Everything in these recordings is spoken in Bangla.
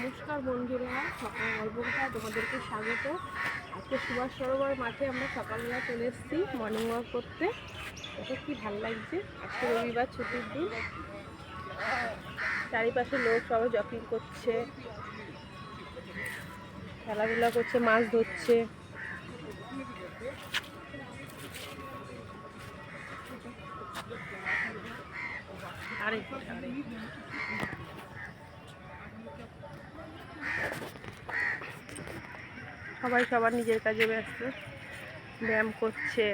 নমস্কার বন্ধুরা, সকাল গল্পটা তোমাদেরকে স্বাগত। আজকে সুভাষ সরোবর মাঠে আমরা সকালবেলা চলে এসেছি মর্নিং ওয়াক করতে। এটা কি ভালো লাগছে, আজকে রবিবার ছুটির দিন। চারিপাশে লোক সবাই জগিং করছে, খেলাধুলা করছে, মাছ ধরছে। সবাই সবার নিজের কাজে ব্যস্ত, ব্যায়াম করছে।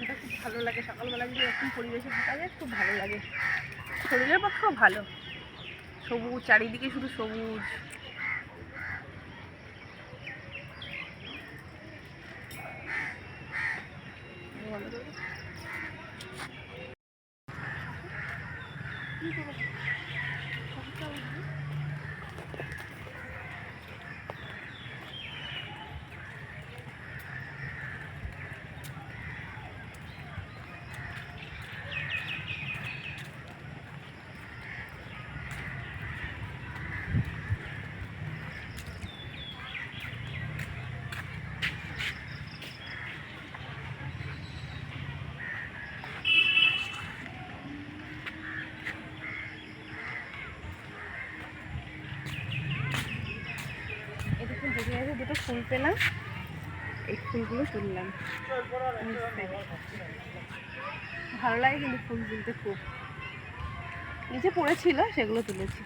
এটা খুব ভালো লাগে, সকালবেলা যদি এরকম পরিবেশে থাকা যায় খুব ভালো লাগে, শরীরের পক্ষেও ভালো। সবুজ, চারিদিকে শুধু সবুজ। এরকম দেখে গেছে, দুটো ফুল পেলাম, এই ফুলগুলো তুললাম। ভালো লাগে কিন্তু ফুল তুলতে খুব। নিচে পড়েছিল, সেগুলো তুলেছি।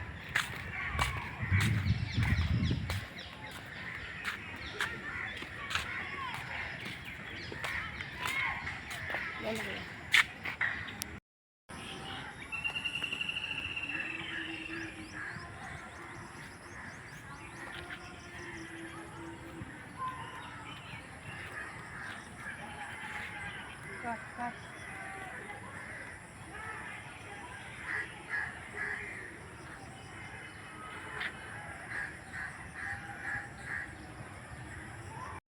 কাট কাট